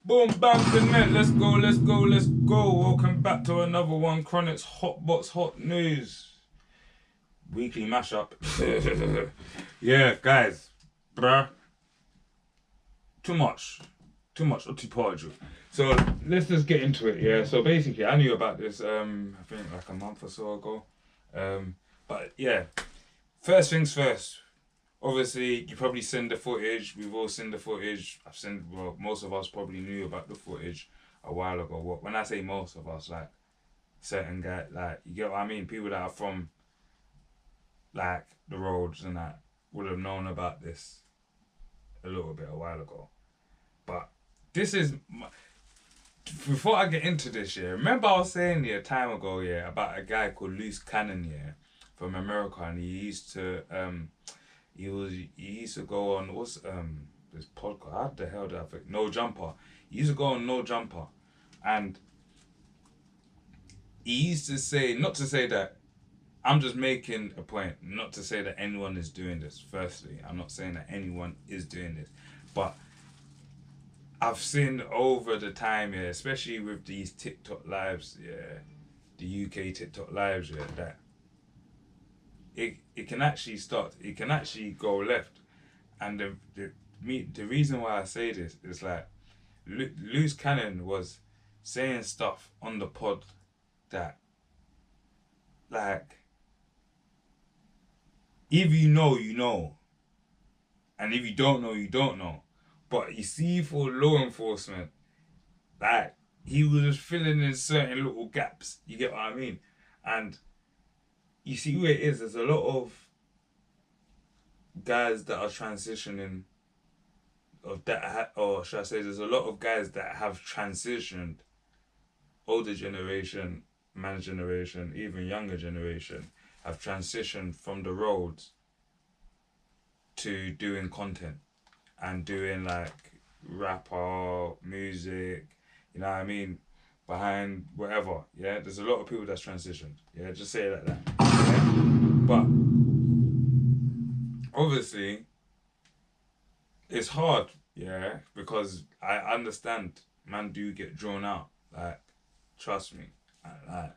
Boom, bang, connect. Let's go, let's go, let's go. Welcome back to another one. Chronic's Hotbox Hot News. Weekly mashup. Yeah, guys. Bruh. Too much. Too much. Or too poetry. So let's just get into it, yeah. So basically I knew about this I think like a month or so ago. But yeah. First things first. Obviously, you probably seen the footage. We've all seen the footage. Well, most of us probably knew about the footage a while ago. When I say most of us, like certain guys, like you get what I mean. People that are from like the roads and that would have known about this a little bit a while ago. But this is before I get into this. Yeah, remember I was saying a time ago, yeah, about a guy called Loose Cannon, yeah, from America, and he used to go on this podcast. How the hell did I think? No Jumper. He used to go on No Jumper, and he used to say, not to say that I'm just making a point, not to say that anyone is doing this. Firstly, I'm not saying that anyone is doing this, but I've seen over the time, yeah, especially with these TikTok lives, yeah, the UK TikTok lives, yeah, that it can actually start, it can actually go left. And the reason why I say this is like Loose Cannon was saying stuff on the pod that like if you know you know, and if you don't know you don't know. But you see, for law enforcement, like he was just filling in certain little gaps. You get what I mean? And you see where it is. There's a lot of guys that are transitioning of that, or should I say, there's a lot of guys that have transitioned, older generation, man's generation, even younger generation, have transitioned from the roads to doing content and doing like rap or music, you know what I mean, behind whatever. Yeah, there's a lot of people that's transitioned. Yeah, just say it like that. Yeah? But obviously, it's hard. Yeah, because I understand man do get drawn out. Like, trust me, like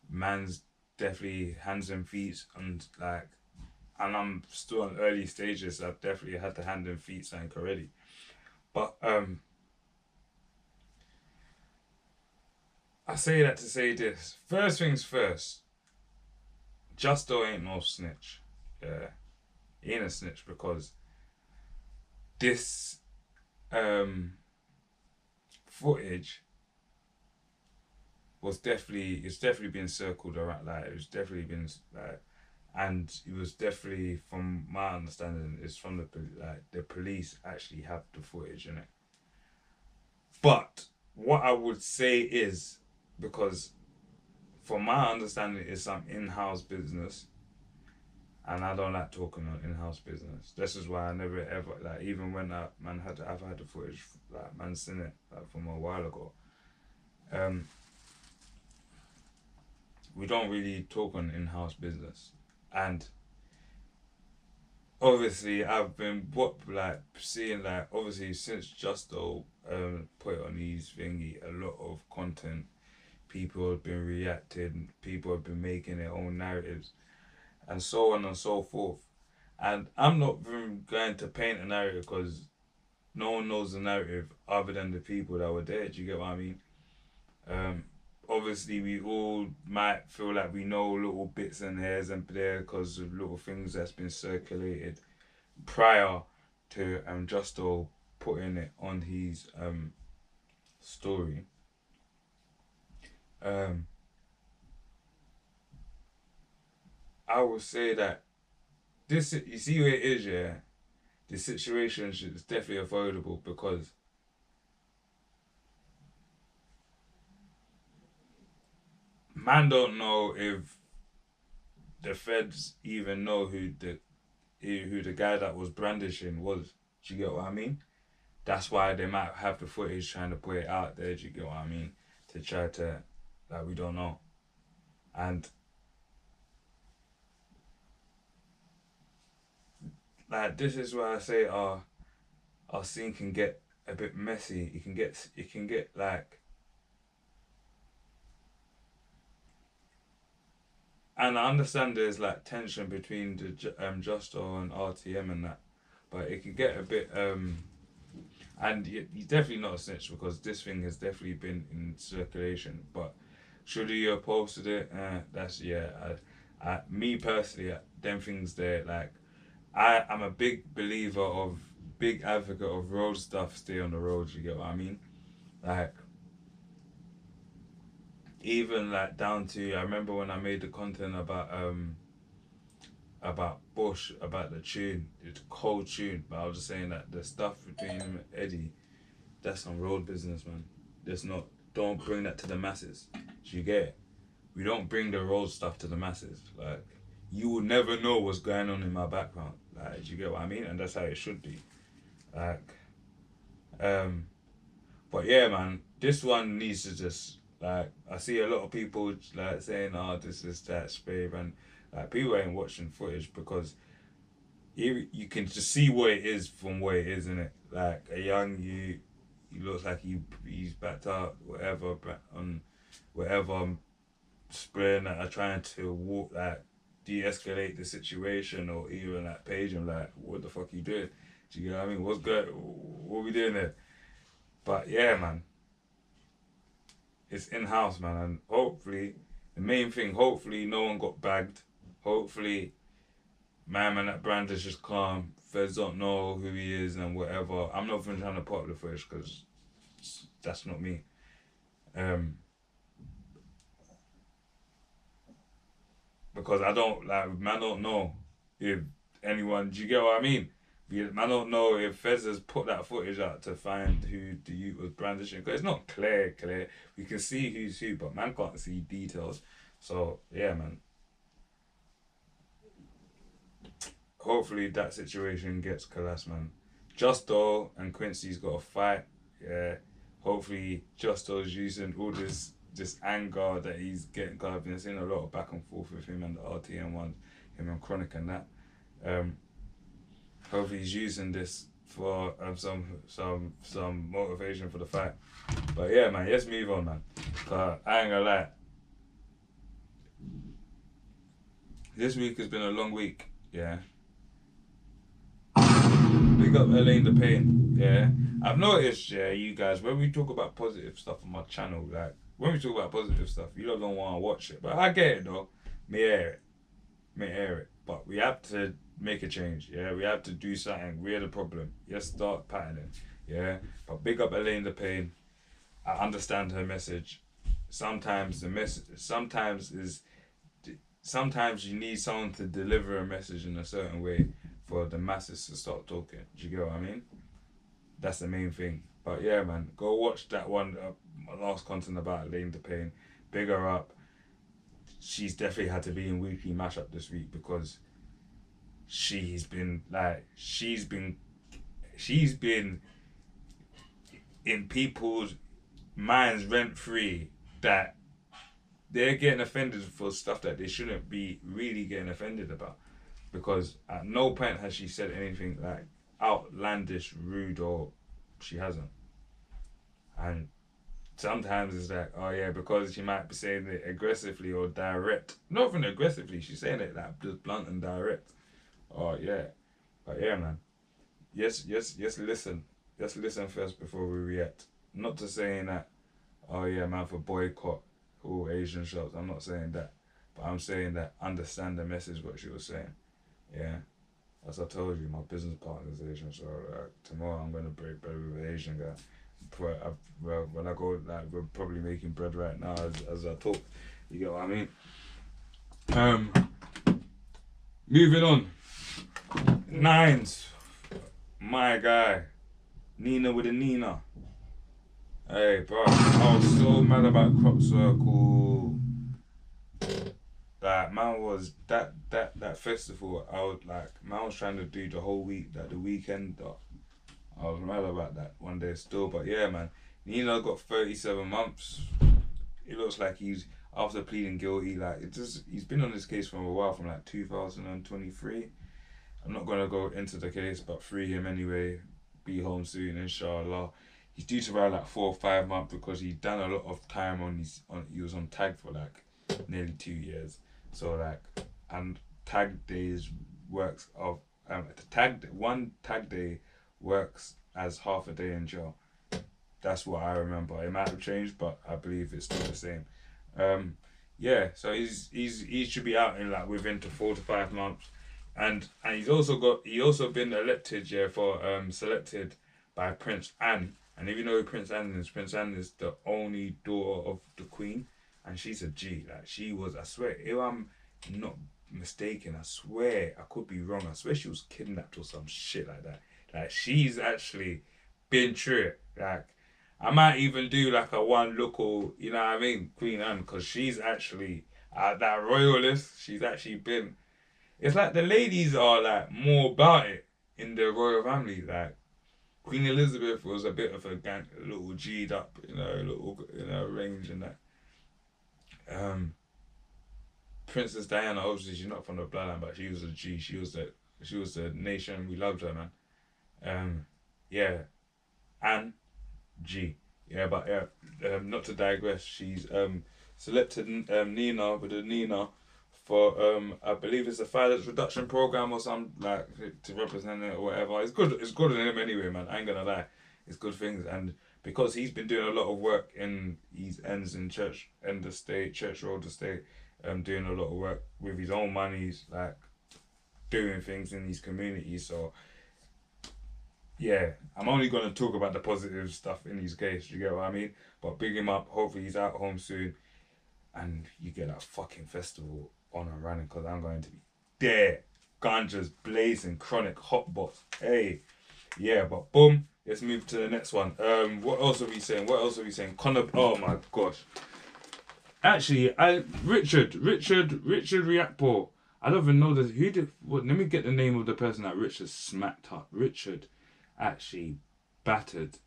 man's definitely hands and feet and like, and I'm still on early stages. So I've definitely had the hand and feet sank already. But I say that to say this. First things first. Justo ain't no snitch. Yeah, he ain't a snitch because this footage it's definitely been circled around. Like it was definitely been like, and it was definitely, from my understanding, it's from the police actually have the footage in it. But what I would say is, because from my understanding, it's some in-house business, and I don't like talking on in-house business. This is why I never ever, like, even when I've had the footage, like man seen it like from a while ago. Um, we don't really talk on in-house business, and obviously I've been seeing, like, obviously since Justo put it on his thingy, a lot of content, people have been reacting, people have been making their own narratives, and so on and so forth. And I'm not even going to paint a narrative because no one knows the narrative other than the people that were there. Do you get what I mean? Um, Obviously, we all might feel like we know little bits and hairs and there because of little things that's been circulated prior to Justo putting it on his story. Um, I would say that this, you see where it is, yeah. The situation is definitely avoidable because man don't know if the feds even know who the guy that was brandishing was. Do you get what I mean? That's why they might have the footage trying to put it out there. Do you get what I mean? To try to, like, we don't know. And like this is where I say our scene can get a bit messy. It can get like, and I understand there's like tension between the Justo and RTM and that, but it can get a bit and you're definitely not a snitch because this thing has definitely been in circulation. But should you have posted it? That's yeah. Me personally, them things there like I'm a big believer of big advocate of road stuff. Stay on the road. You get what I mean? Like even like down to I remember when I made the content about Bush about the tune. It's a cold tune, but I was just saying that the stuff between him and Eddie, that's some road business, man. There's not. Don't bring that to the masses. Do you get it? We don't bring the road stuff to the masses. Like you will never know what's going on in my background. Like do you get what I mean? And that's how it should be. Like, but yeah, man, this one needs to just like I see a lot of people like saying, "Oh, this is that spave," and like people ain't watching footage because you can just see what it is from what it is, innit? Like a young you, he looks like he's backed up, whatever, on whatever, spraying that are trying to walk like de-escalate the situation or even like page him like, what the fuck you doing? Do you know what I mean? What's good? What we doing there? But yeah, man, it's in house, man, and hopefully the main thing, hopefully no one got bagged. Hopefully, my man, that brand is just calm. Feds don't know who he is and whatever. I'm not even trying to pop the footage because that's not me. Because I don't like, man, don't know if anyone. Do you get what I mean? I don't know if Fez has put that footage out to find who the youth was brandishing. Because it's not clear. We can see who's who, but man can't see details. So, yeah, man. Hopefully that situation gets collapsed, man. Justo and Quincy's got a fight. Yeah. Hopefully Justo's using all this anger that he's getting. Because I've been seeing a lot of back and forth with him and the RTM one, him and Chronic and that. Hopefully he's using this for some motivation for the fight. But yeah, man, let's move on, man. Cause I ain't gonna lie. This week has been a long week, yeah. Big up Elaine the Pain, yeah. I've noticed, yeah, you guys, when we talk about positive stuff on my channel, like, when we talk about positive stuff, you don't want to watch it. But I get it, though. Me air it. But we have to make a change, yeah? We have to do something. We're the problem. Let's start patterning, yeah? But big up Elaine the Pain. I understand her message. Sometimes you need someone to deliver a message in a certain way for the masses to start talking. Do you get what I mean? That's the main thing. But yeah, man, go watch that one, my last content about Elaine the Pain. Big her up. She's definitely had to be in weekly mashup this week because she's been in people's minds rent free that they're getting offended for stuff that they shouldn't be really getting offended about. Because at no point has she said anything like outlandish, rude, or she hasn't. And sometimes it's like, oh yeah, because she might be saying it aggressively or direct. Not even aggressively, she's saying it like just blunt and direct. Oh yeah. But yeah, man. Yes, listen. Let's listen first before we react. Not to saying that, oh yeah, man, for boycott all Asian shops. I'm not saying that. But I'm saying that understand the message what she was saying. Yeah. As I told you, my business partner is Asian, so tomorrow I'm going to break bread with an Asian guy. When I go, like, we're probably making bread right now as I talk. You get what I mean? Moving on. Nines. My guy. Nina with a Nina. Hey, bro. I was so mad about Crop Circle. Like, man was that festival. I was like, man was trying to do the whole week, like the weekend. I was mad about that one day still, but yeah, man. Nino got 37 months. It looks like he's after pleading guilty. Like he's been on this case for a while, from like 2023. I'm not gonna go into the case, but free him anyway. be home soon, inshallah. He's due to ride like 4 or 5 months because he's done a lot of time he was on tag for like nearly 2 years. So like, and tag days works of one tag day works as half a day in jail. That's what I remember. It might have changed, but I believe it's still the same. Yeah, so he should be out in like within 4 to 5 months, and he also been elected for selected by Prince Anne. And if you know who Prince Anne is the only daughter of the Queen, and she's a G. Like she was, I swear, if I'm not mistaken, I swear I could be wrong. I swear she was kidnapped or some shit like that. Like she's actually been through it. Like I might even do like a one local, you know what I mean, Queen Anne, because she's actually that royalist. She's actually been. It's like the ladies are like more about it in the royal family. Like Queen Elizabeth was a bit of a little G'd up, range and that. Princess Diana, obviously she's not from the bloodline, but she was a G. She was the nation. We loved her, man. Yeah, Anne G. Yeah, but yeah, not to digress. She's selected Nina with a Nina for I believe it's a violence reduction program or something like to represent it or whatever. It's good. It's good in him anyway, man. I ain't gonna lie. It's good things, and because he's been doing a lot of work in his ends in church road estate, doing a lot of work with his own monies, like doing things in these communities. So yeah, I'm only gonna talk about the positive stuff in his case. You get what I mean? But big him up. Hopefully he's out home soon, and you get that fucking festival on and running because I'm going to be there. Ganja's blazing, chronic hot box. Hey, yeah, but boom. Let's move to the next one. What else are we saying? Conar. Oh my gosh. Actually, Richard Riakpore. I don't even know this. Who did? What? Let me get the name of the person that Richard smacked up. Richard actually battered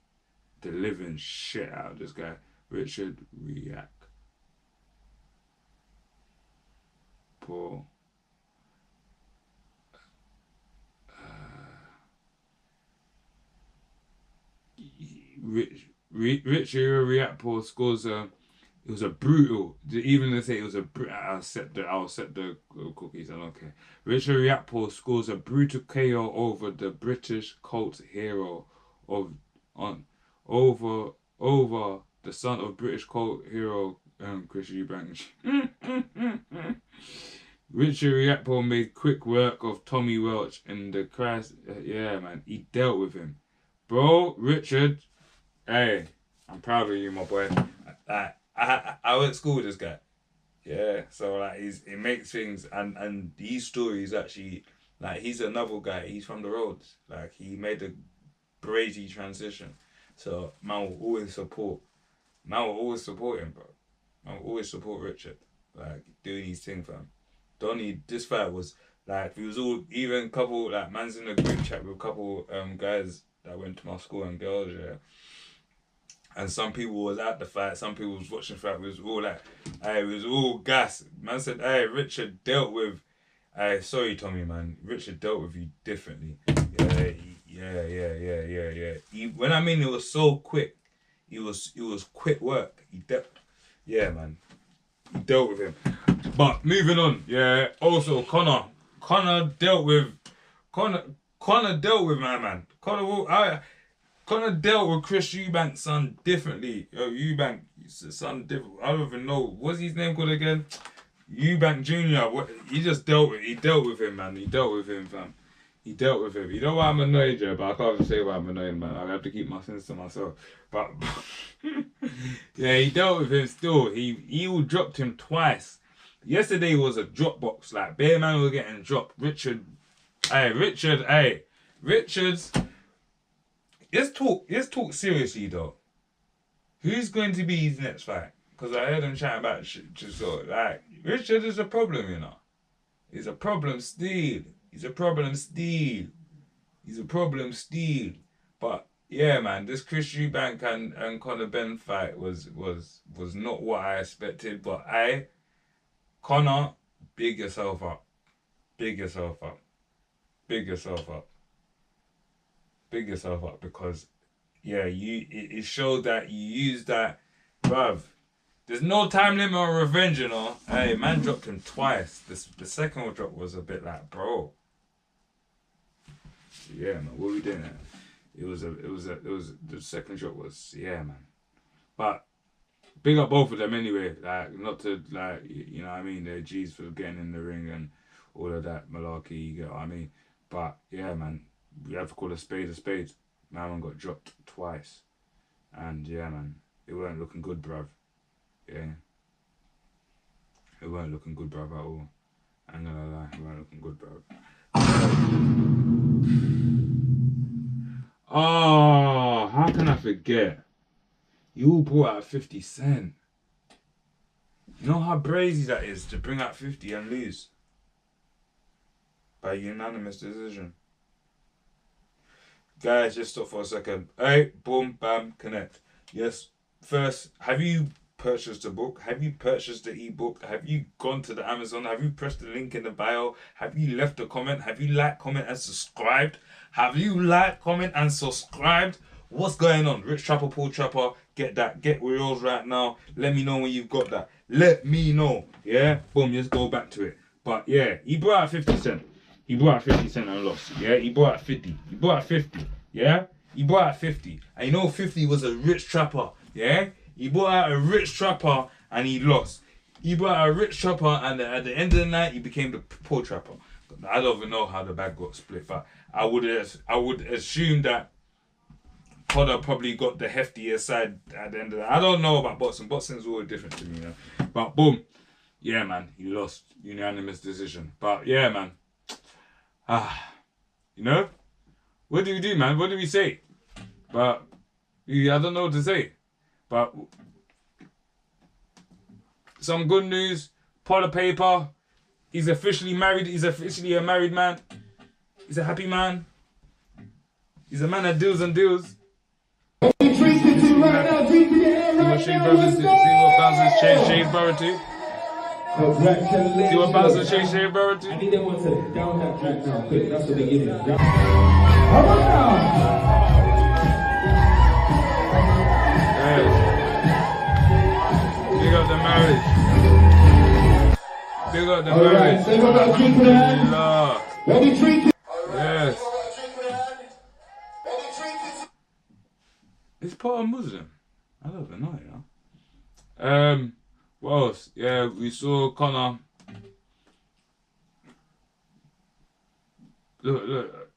the living shit out of this guy. Richard Riakpore. Richard Riakpore scores a. It was a brutal. Even to say it was a. I'll set the cookies. I don't care. Richard Riakpore scores a brutal KO over the British cult hero over the son of British cult hero Chris Eubanks. Richard Riakpore made quick work of Tommy Welch in the crash. Yeah, man, he dealt with him, bro. Richard, hey, I'm proud of you, my boy. I went to school with this guy. Yeah, so like he makes things and these stories actually like he's another guy. He's from the roads. Like he made a crazy transition. So man will always support. Man will always support him, bro. Man will always support Richard. Like doing his thing, fam. Donnie, this fight was like we was all even couple like man's in a group chat with a couple guys that went to my school and girls, yeah. And some people was at the fight, some people was watching the fight. We was all like, hey, we was all gas. Man said, hey, Richard dealt with, hey, sorry Tommy, man. Richard dealt with you differently. Yeah. When I mean it was so quick, it was quick work. Yeah, man. He dealt with him. But moving on, yeah. Also, Conar dealt with my man. Conar dealt with Chris Eubank's son differently. Eubank, son different. I don't even know what's his name called again. Eubank Jr. He dealt with him, man. He dealt with him, fam. He dealt with him. You know why I'm annoyed, yeah, but I can't even say why I'm annoyed, man. I have to keep my sins to myself. But yeah, he dealt with him still. He dropped him twice. Yesterday was a drop box. Like bare man was getting dropped. Richard's. Let's talk seriously though. Who's going to be his next fight? Because I heard him chatting about Justo. Like Richard is a problem, you know. He's a problem still. But yeah, man, this Chris Eubank and Conor Benn fight was not what I expected. But Conor, big yourself up. big yourself up because, yeah, it showed that you used that, bruv. There's no time limit on revenge, you know. Hey, man dropped him twice. The second drop was a bit like, bro. Yeah, man, what we doing there? It was the second drop was, yeah, man. But big up both of them anyway. Like, not to, like, you know what I mean? They're G's for getting in the ring and all of that malarkey, you get what I mean? But yeah, man, we have to call a spade a spade. Man got dropped twice. And yeah, man, it weren't looking good, bruv. Yeah. It weren't looking good, bruv, at all. I ain't gonna lie, it weren't looking good, bruv. Oh, how can I forget? You all brought out 50 Cent. You know how brazy that is to bring out 50 and lose? By unanimous decision. Guys, just stop for a second. Hey, boom, bam, connect. Yes, first, have you purchased the book? Have you purchased the ebook? Have you gone to the Amazon? Have you pressed the link in the bio? Have you left a comment? Have you liked, comment, and subscribed? Have you liked, comment, and subscribed? What's going on? Rich Trapper, Paul Trapper, get that. Get yours right now. Let me know when you've got that. Let me know. Yeah? Boom, let's go back to it. But yeah, he brought out 50 Cent. He brought out 50 Cent and lost. Yeah? He brought out 50. He brought out 50. Yeah? He brought out 50. And you know 50 was a rich trapper. Yeah? He brought out a rich trapper and he lost. He brought out a rich trapper and at the end of the night he became the poor trapper. I don't even know how the bag got split, but I would assume that Conar probably got the heftier side at the end of that. I don't know about boxing. Boxing's all different to me, you know. But boom. Yeah, man. He lost. Unanimous decision. But yeah, man. You know? What do we do, man? What do we say? But I don't know what to say. But some good news. Pot of paper. He's officially married. He's officially a married man. He's a happy man. He's a man that deals and deals. See what Shane Brothers do. See what Bowser's changed Shane Brother to. See what Bowser's changed Shane Brother to. I need them ones to down that track now, quick. That's the beginning. Big up the marriage. Big up the marriage. Say what about drinking that? What we drinking? Yes. Is Pot a Muslim? I don't even know, you know. What else? Yeah, we saw Conar. Look.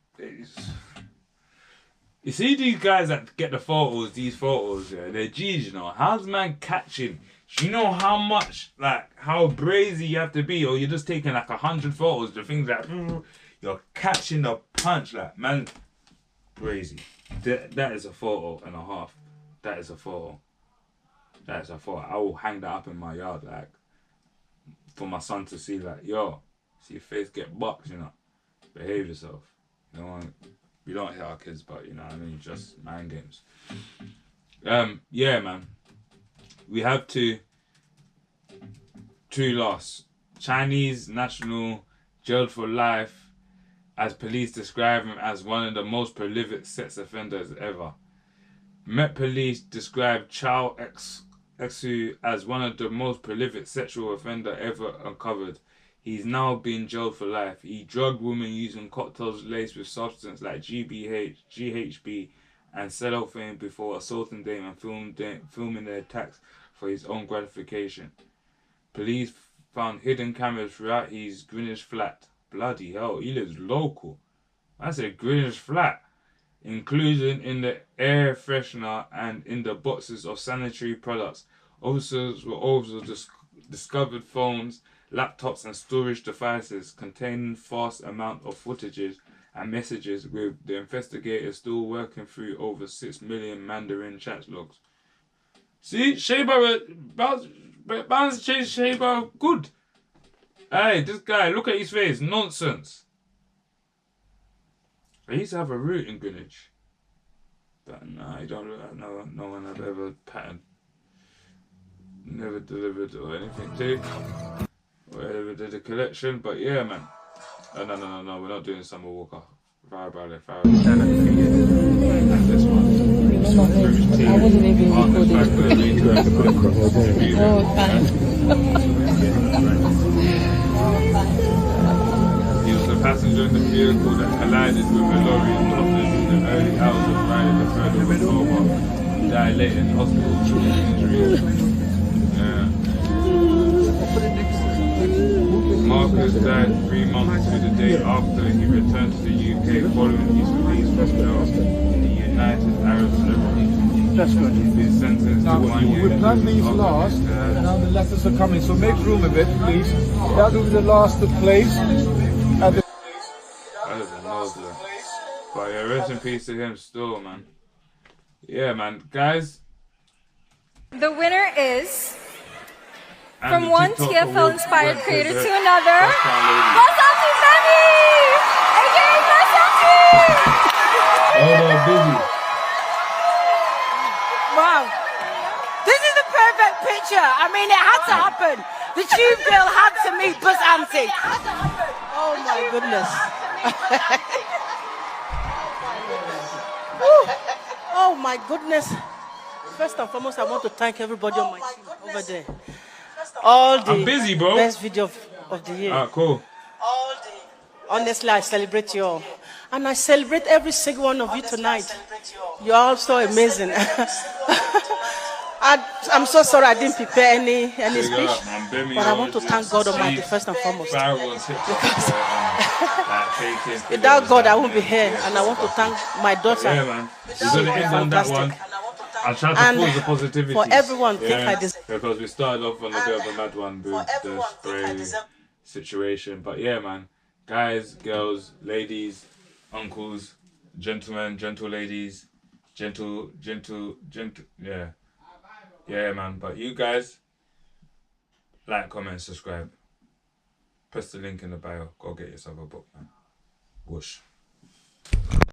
You see these guys that get the photos, these photos, yeah, they're G's, you know. How's man catching? Do you know how much, like, how brazy you have to be, or you're just taking like 100 photos, the things that you're catching the punch, like, man, brazy. That is a photo and a half. That is a photo. That is a photo. I will hang that up in my yard, like, for my son to see, like, yo, see your face get boxed, you know. Behave yourself. You know, we don't hit our kids, but you know what I mean, just mind games. Yeah, man. We have two loss. Chinese national jailed for life as police describe him as one of the most prolific sex offenders ever. Met Police described Chow Xu as one of the most prolific sexual offender ever uncovered. He's now been jailed for life. He drugged women using cocktails laced with substance like GBH, GHB, and cellophane before assaulting them and filming their attacks for his own gratification. Police found hidden cameras throughout his Greenwich flat. Bloody hell, he lives local. I said Greenwich flat. Including in the air freshener and in the boxes of sanitary products. Officers were also discovered phones, laptops and storage devices containing vast amount of footages and messages, with the investigators still working through over 6 million Mandarin chat logs. See, Sheba, Bounce changed Sheba good. Hey, this guy, look at his face, nonsense. I used to have a route in Greenwich, but no, I don't look like no one I've ever patterned, never delivered or anything to, or ever did a collection. But yeah, man. No, we're not doing Summer Walker. Vibe. And this one. I wasn't even recording. Oh, thanks. He was a passenger in the vehicle that collided with a lorry in Tottenham in the early hours of Friday the 3rd of October. He died late in hospital due to injuries. Marcus died 3 months to the day after he returned to the UK following his release from jail in the United Arab Emirates. That's good. He's been sentenced to 1 year. We've done these last, and now the letters are coming, so make room a bit, please. That will be the last place. That is a noble. But yeah, rest in peace to him still, man. Yeah, man. Guys. The winner is... And from one TFL-inspired creator to another, Benn! aka Masati! Oh, busy. Wow. This is the perfect picture. I mean, it had to happen. The tube girl had to meet Buzz Auntie. Oh, my goodness. Oh, my goodness. First and foremost, I want to thank everybody on my team over there. All the I'm busy, bro. best video of the year. Ah, cool. Honestly, I celebrate you all. And I celebrate every single one of you tonight. You're all so amazing. I'm so sorry I didn't prepare any speech. But I want to thank God Almighty first and foremost. Without God, I won't be here. And I want to thank my daughter. Yeah, man. We're going to end on that one. I'll try to pause the positivity. For everyone, think I deserve. Because we started off on a bit of a mad one with the spray situation. But yeah, man. Guys, girls, ladies, uncles, gentlemen, gentle ladies, gentle, yeah. Yeah, man. But you guys, like, comment, subscribe. Press the link in the bio. Go get yourself a book, man. Whoosh.